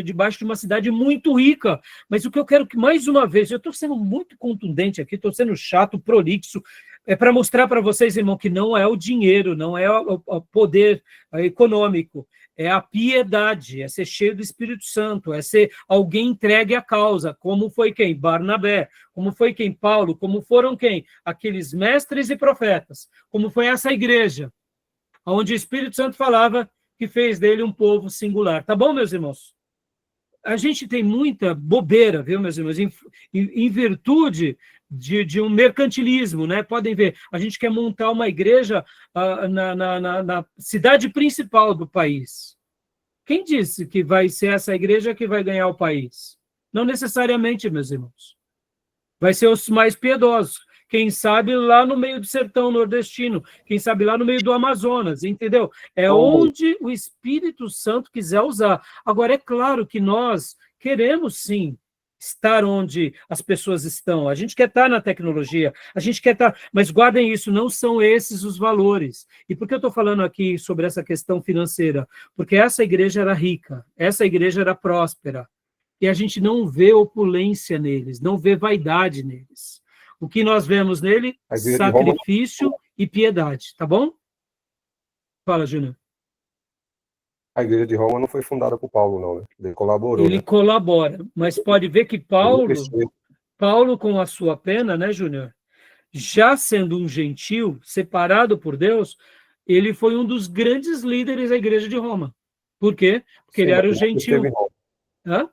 debaixo de uma cidade muito rica. Mas o que eu quero que, mais uma vez, eu estou sendo muito contundente aqui, estou sendo chato, prolixo, é para mostrar para vocês, irmão, que não é o dinheiro, não é o poder econômico, é a piedade, é ser cheio do Espírito Santo, é ser alguém entregue à causa, como foi quem? Barnabé, como foi quem? Paulo, como foram quem? Aqueles mestres e profetas, como foi essa igreja, onde o Espírito Santo falava que fez dele um povo singular. Tá bom, meus irmãos? A gente tem muita bobeira, viu, meus irmãos? Em virtude de um mercantilismo, né? Podem ver, a gente quer montar uma igreja na cidade principal do país. Quem disse que vai ser essa igreja que vai ganhar o país? Não necessariamente, meus irmãos. Vai ser os mais piedosos. Quem sabe lá no meio do sertão nordestino, quem sabe lá no meio do Amazonas, entendeu? É onde o Espírito Santo quiser usar. Agora, é claro que nós queremos, sim, estar onde as pessoas estão. A gente quer estar na tecnologia, a gente quer estar... Mas guardem isso, não são esses os valores. E por que eu estou falando aqui sobre essa questão financeira? Porque essa igreja era rica, essa igreja era próspera, e a gente não vê opulência neles, não vê vaidade neles. O que nós vemos nele? Sacrifício e piedade, tá bom? Fala, Júnior. A igreja de Roma não foi fundada por Paulo, não, né? Ele colaborou. Ele colabora, mas pode ver que Paulo, com a sua pena, né, Júnior? Já sendo um gentil, separado por Deus, ele foi um dos grandes líderes da igreja de Roma. Por quê? Porque ele era o gentil. Hã?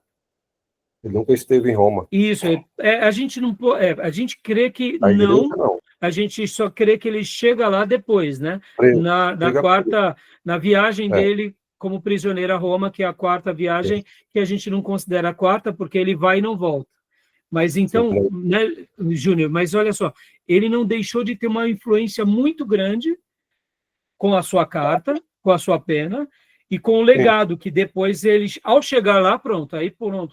Ele nunca esteve em Roma. Isso, a gente não a gente crê que não, a gente só crê que ele chega lá depois, né? Na viagem dele como prisioneiro a Roma, que é a quarta viagem, que a gente não considera a quarta, porque ele vai e não volta. Mas então, né, Júnior, mas olha só, ele não deixou de ter uma influência muito grande com a sua carta, com a sua pena, e com o legado, que depois ele, ao chegar lá, pronto,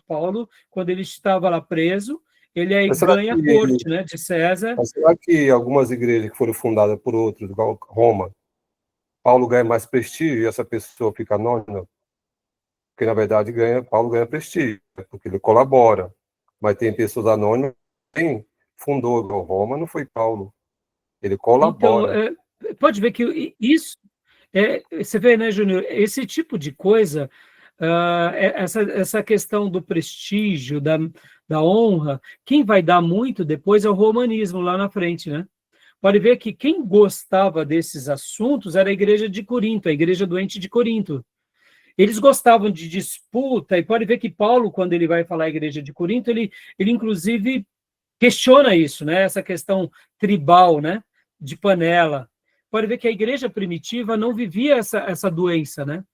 Paulo, quando ele estava lá preso, ele aí ganha a corte, né, de César. Mas será que algumas igrejas que foram fundadas por outros, igual Roma, Paulo ganha mais prestígio e essa pessoa fica anônima? Porque, na verdade, Paulo ganha prestígio, porque ele colabora. Mas tem pessoas anônimas, quem fundou igual Roma não foi Paulo. Ele colabora. Então, pode ver que isso... você vê, né, Júnior, esse tipo de coisa, essa questão do prestígio, da honra, quem vai dar muito depois é o romanismo lá na frente, né? Pode ver que quem gostava desses assuntos era a igreja de Corinto, a igreja doente de Corinto. Eles gostavam de disputa, e pode ver que Paulo, quando ele vai falar a igreja de Corinto, ele inclusive questiona isso, né? Essa questão tribal, né? De panela. Pode ver que a igreja primitiva não vivia essa doença, né?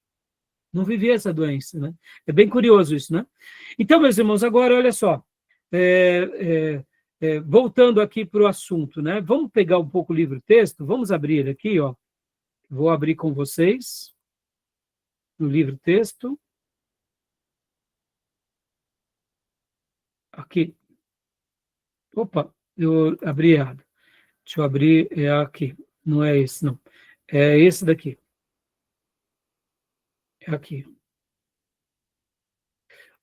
Não vivia essa doença, né? É bem curioso isso, né? Então, meus irmãos, agora, olha só, voltando aqui para o assunto, né? Vamos pegar um pouco o livro-texto, vamos abrir aqui, ó. Vou abrir com vocês no livro-texto. Aqui. Opa, eu abri errado. Deixa eu abrir, é aqui. Não é esse, não. É esse daqui. É aqui.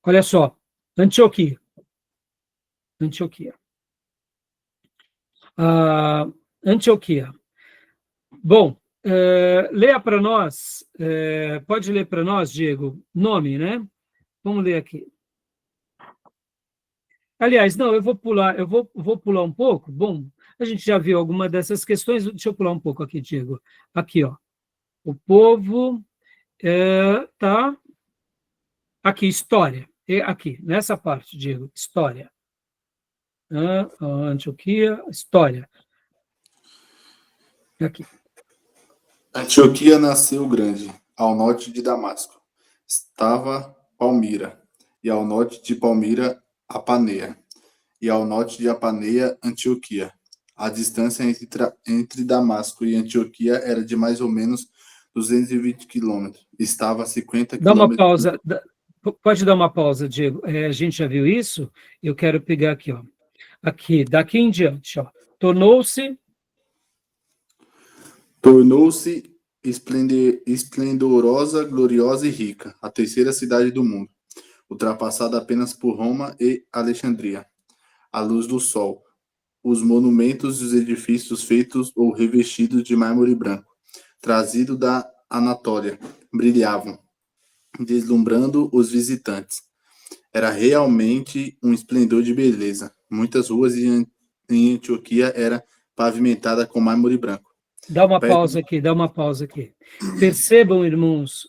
Olha só, Antioquia. Antioquia. Bom, leia para nós, pode ler para nós, Diego, nome, né? Vamos ler aqui. Aliás, não, eu vou pular um pouco. Bom, a gente já viu alguma dessas questões, deixa eu pular um pouco aqui, Diego. Aqui, ó. O povo tá aqui, história. Aqui, nessa parte, Diego, história. Antioquia, história. Aqui. Antioquia nasceu grande, ao norte de Damasco. Estava Palmira, e ao norte de Palmira, Apaneia, e ao norte de Apaneia, Antioquia. A distância entre Damasco e Antioquia era de mais ou menos 220 quilômetros. Estava a 50 Dá uma quilômetros. pausa. Pode dar uma pausa, Diego. A gente já viu isso? Eu quero pegar aqui, ó. Aqui, daqui em diante, ó. Tornou-se esplendorosa, gloriosa e rica, a terceira cidade do mundo, ultrapassada apenas por Roma e Alexandria. A luz do sol, os monumentos e os edifícios feitos ou revestidos de mármore branco, trazido da Anatólia, brilhavam, deslumbrando os visitantes. Era realmente um esplendor de beleza. Muitas ruas em Antioquia eram pavimentadas com mármore branco. Dá uma pausa aqui. Percebam, irmãos,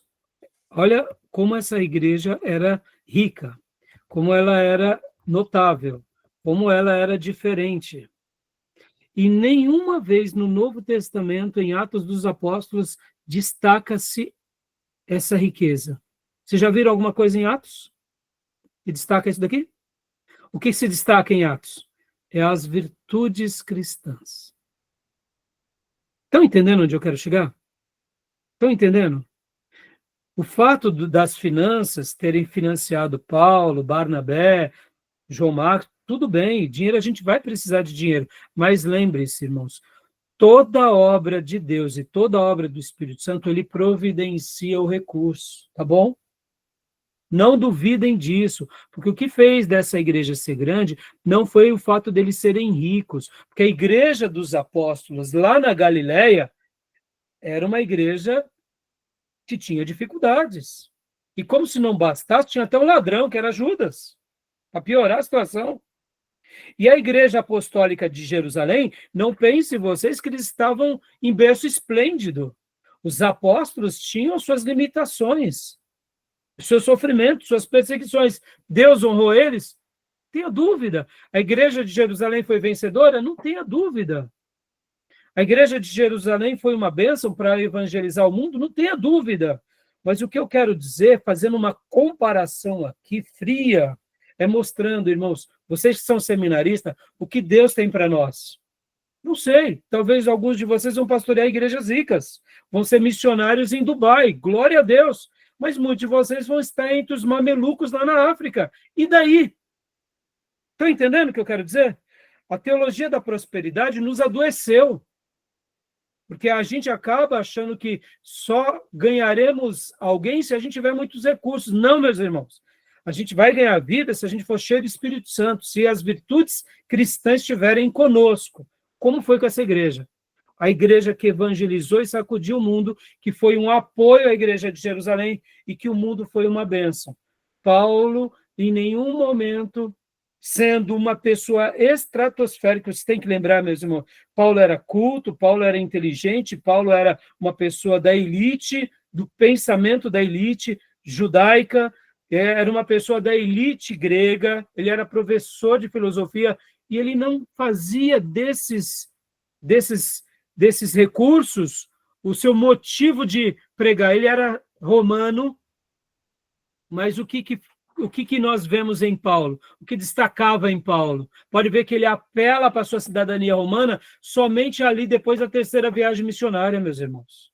olha como essa igreja era rica, como ela era notável, como ela era diferente. E nenhuma vez no Novo Testamento, em Atos dos Apóstolos, destaca-se essa riqueza. Vocês já viram alguma coisa em Atos que destaca isso daqui? O que se destaca em Atos? É as virtudes cristãs. Estão entendendo onde eu quero chegar? Estão entendendo? O fato das finanças terem financiado Paulo, Barnabé, João Marcos, tudo bem, dinheiro a gente vai precisar de dinheiro, mas lembre-se, irmãos, toda obra de Deus e toda obra do Espírito Santo, ele providencia o recurso, tá bom? Não duvidem disso, porque o que fez dessa igreja ser grande não foi o fato deles serem ricos, porque a igreja dos apóstolos lá na Galileia era uma igreja que tinha dificuldades. E como se não bastasse, tinha até um ladrão, que era Judas, para piorar a situação. E a igreja apostólica de Jerusalém, não pensem vocês que eles estavam em berço esplêndido. Os apóstolos tinham suas limitações, seus sofrimentos, suas perseguições. Deus honrou eles? Tenha dúvida. A igreja de Jerusalém foi vencedora? Não tenha dúvida. A igreja de Jerusalém foi uma bênção para evangelizar o mundo? Não tenha dúvida. Mas o que eu quero dizer, fazendo uma comparação aqui fria, é mostrando, irmãos, vocês que são seminaristas, o que Deus tem para nós. Não sei, talvez alguns de vocês vão pastorear igrejas ricas, vão ser missionários em Dubai, glória a Deus, mas muitos de vocês vão estar entre os mamelucos lá na África. E daí? Estão entendendo o que eu quero dizer? A teologia da prosperidade nos adoeceu, porque a gente acaba achando que só ganharemos alguém se a gente tiver muitos recursos. Não, meus irmãos. A gente vai ganhar vida se a gente for cheio do Espírito Santo, se as virtudes cristãs estiverem conosco, como foi com essa igreja. A igreja que evangelizou e sacudiu o mundo, que foi um apoio à igreja de Jerusalém e que o mundo foi uma bênção. Paulo, em nenhum momento, sendo uma pessoa estratosférica, você tem que lembrar, meus irmãos, Paulo era culto, Paulo era inteligente, Paulo era uma pessoa da elite, do pensamento da elite judaica, era uma pessoa da elite grega, ele era professor de filosofia, e ele não fazia desses recursos o seu motivo de pregar. Ele era romano, mas o que nós vemos em Paulo? O que destacava em Paulo? Pode ver que ele apela para a sua cidadania romana somente ali depois da terceira viagem missionária, meus irmãos.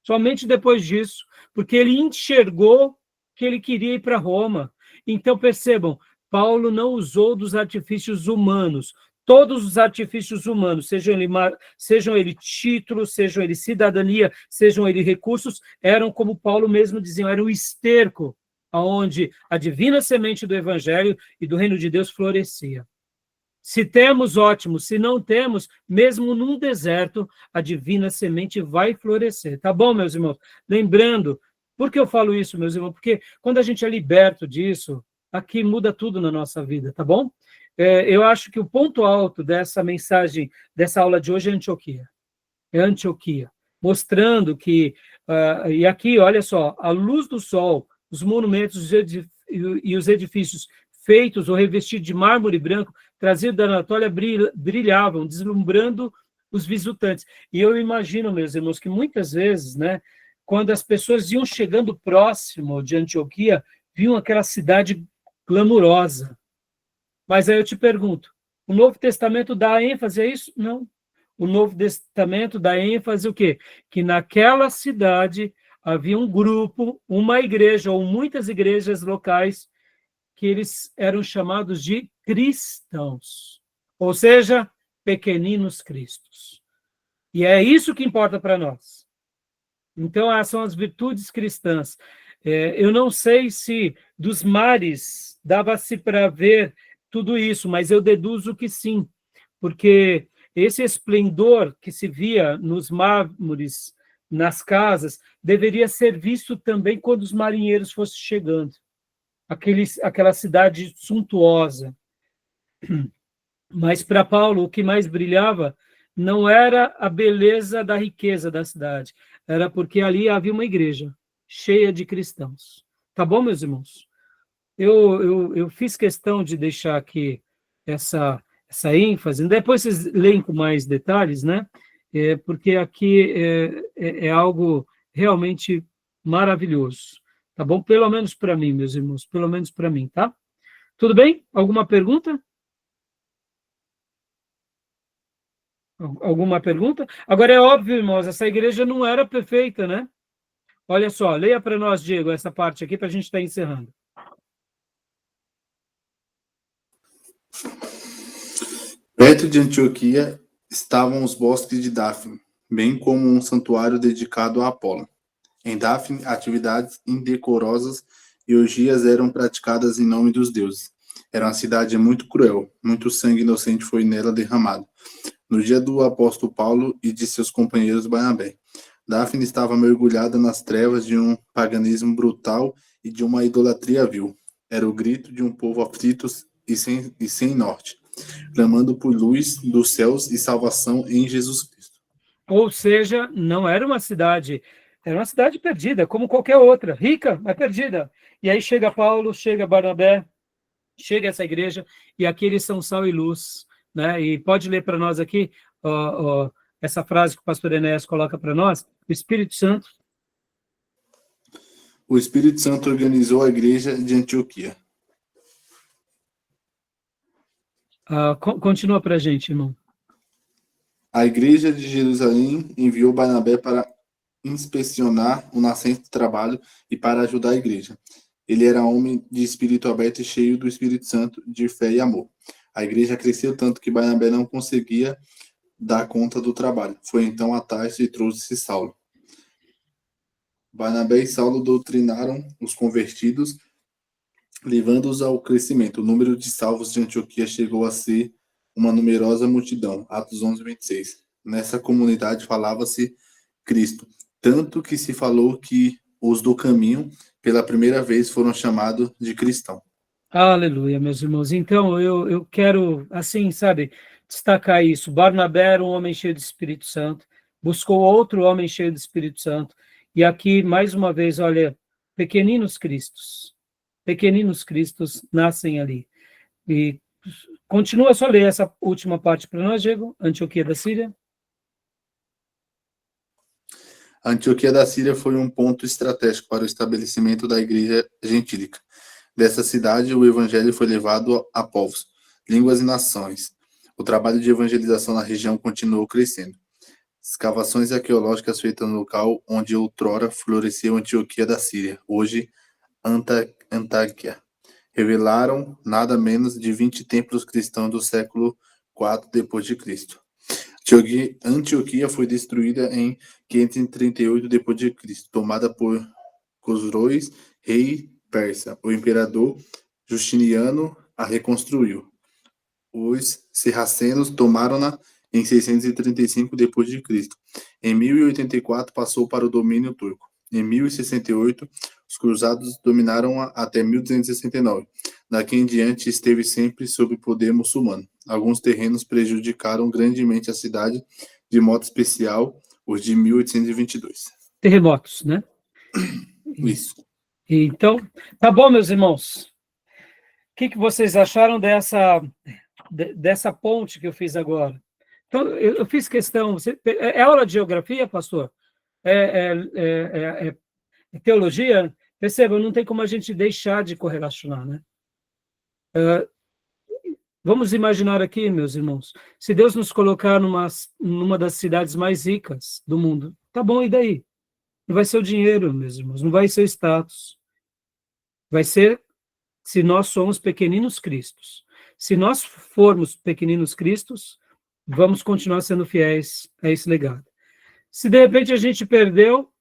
Somente depois disso, porque ele enxergou que ele queria ir para Roma. Então, percebam, Paulo não usou dos artifícios humanos. Todos os artifícios humanos, sejam ele títulos, sejam ele cidadania, sejam ele recursos, eram, como Paulo mesmo dizia, era o esterco onde a divina semente do evangelho e do reino de Deus florescia. Se temos, ótimo. Se não temos, mesmo num deserto, a divina semente vai florescer. Tá bom, meus irmãos? Lembrando, por que eu falo isso, meus irmãos? Porque quando a gente é liberto disso, aqui muda tudo na nossa vida, tá bom? Eu acho que o ponto alto dessa mensagem, dessa aula de hoje é Antioquia. É Antioquia. Mostrando que, e aqui, olha só, a luz do sol, os monumentos e os edifícios feitos ou revestidos de mármore branco, trazido da Anatólia, brilhavam, deslumbrando os visitantes. E eu imagino, meus irmãos, que muitas vezes, né, quando as pessoas iam chegando próximo de Antioquia, viam aquela cidade glamurosa. Mas aí eu te pergunto, o Novo Testamento dá ênfase a isso? Não. O Novo Testamento dá ênfase o quê? Que naquela cidade havia um grupo, uma igreja ou muitas igrejas locais que eles eram chamados de cristãos, ou seja, pequeninos cristos. E é isso que importa para nós. Então, essas são as virtudes cristãs. Eu não sei se dos mares dava-se para ver tudo isso, mas eu deduzo que sim, porque esse esplendor que se via nos mármores, nas casas, deveria ser visto também quando os marinheiros fossem chegando. Aquela cidade suntuosa. Mas para Paulo, o que mais brilhava não era a beleza da riqueza da cidade, era porque ali havia uma igreja cheia de cristãos. Tá bom, meus irmãos? Eu fiz questão de deixar aqui essa ênfase, depois vocês leem com mais detalhes, né? Porque aqui é algo realmente maravilhoso. Tá bom? Pelo menos para mim, meus irmãos, pelo menos para mim, tá? Tudo bem? Alguma pergunta? Alguma pergunta? Agora é óbvio, irmãos, essa igreja não era perfeita, né? Olha só, leia para nós, Diego, essa parte aqui para a gente estar encerrando. Perto de Antioquia estavam os bosques de Dafne, bem como um santuário dedicado a Apolo. Em Dafne, atividades indecorosas e orgias eram praticadas em nome dos deuses. Era uma cidade muito cruel, muito sangue inocente foi nela derramado. No dia do apóstolo Paulo e de seus companheiros Barnabé, Dafne estava mergulhada nas trevas de um paganismo brutal e de uma idolatria vil. Era o grito de um povo aflito e sem norte, clamando por luz dos céus e salvação em Jesus Cristo. Ou seja, não era uma cidade, era uma cidade perdida, como qualquer outra, rica, mas perdida. E aí chega Paulo, chega Barnabé, chega essa igreja, e aqui eles são sal e luz, né? E pode ler para nós aqui essa frase que o pastor Enéas coloca para nós, o Espírito Santo. O Espírito Santo organizou a igreja de Antioquia. Continua para a gente, irmão. A igreja de Jerusalém enviou Barnabé para inspecionar o nascente do trabalho e para ajudar a igreja. Ele era homem de espírito aberto e cheio do Espírito Santo, de fé e amor. A igreja cresceu tanto que Barnabé não conseguia dar conta do trabalho. Foi então a Tarso e trouxe Saulo. Barnabé e Saulo doutrinaram os convertidos, levando-os ao crescimento. O número de salvos de Antioquia chegou a ser uma numerosa multidão. Atos 11:26. Nessa comunidade falava-se Cristo, tanto que se falou que os do caminho, pela primeira vez, foram chamados de cristão. Aleluia, meus irmãos. Então, eu quero, assim, sabe, destacar isso. Barnabé era um homem cheio do Espírito Santo, buscou outro homem cheio do Espírito Santo, e aqui, mais uma vez, olha, pequeninos cristos nascem ali. E Continua, só ler essa última parte para nós, Diego. Antioquia da Síria. A Antioquia da Síria foi um ponto estratégico para o estabelecimento da igreja gentílica. Dessa cidade, o evangelho foi levado a povos, línguas e nações. O trabalho de evangelização na região continuou crescendo. Escavações arqueológicas feitas no local onde outrora floresceu Antioquia da Síria, hoje Antáquia, revelaram nada menos de 20 templos cristãos do século IV d.C. Antioquia foi destruída em 538 d.C., tomada por Cosroes, rei persa. O imperador Justiniano a reconstruiu. Os sarracenos tomaram-na em 635 d.C. Em 1084 passou para o domínio turco. Em 1068, os cruzados dominaram-a até 1269. Daqui em diante esteve sempre sob poder muçulmano. Alguns terrenos prejudicaram grandemente a cidade, de modo especial os de 1822. Terremotos, né? Isso. Então, tá bom, meus irmãos. O que vocês acharam dessa ponte que eu fiz agora? Então, eu fiz questão... É aula de geografia, pastor? É teologia? Perceba, não tem como a gente deixar de correlacionar, né? Vamos imaginar aqui, meus irmãos, se Deus nos colocar numa das cidades mais ricas do mundo, tá bom, e daí? Não vai ser o dinheiro, meus irmãos, não vai ser o status. Vai ser se nós somos pequeninos cristos. Se nós formos pequeninos cristos, vamos continuar sendo fiéis a esse legado. Se de repente a gente perdeu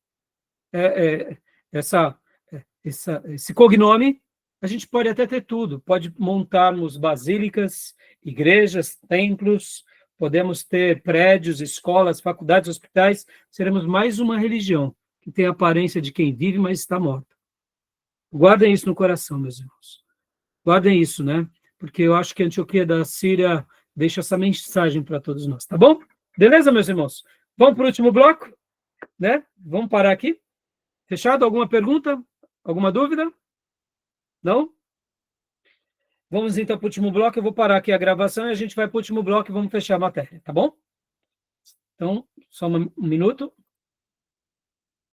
esse cognome, a gente pode até ter tudo, pode montarmos basílicas, igrejas, templos, podemos ter prédios, escolas, faculdades, hospitais, seremos mais uma religião que tem a aparência de quem vive, mas está morta. Guardem isso no coração, meus irmãos. Guardem isso, né? Porque eu acho que a Antioquia da Síria deixa essa mensagem para todos nós, tá bom? Beleza, meus irmãos? Vamos para o último bloco, né? Vamos parar aqui. Fechado? Alguma pergunta? Alguma dúvida? Não? Vamos então para o último bloco. Eu vou parar aqui a gravação e a gente vai para o último bloco e vamos fechar a matéria, tá bom? Então, só um minuto.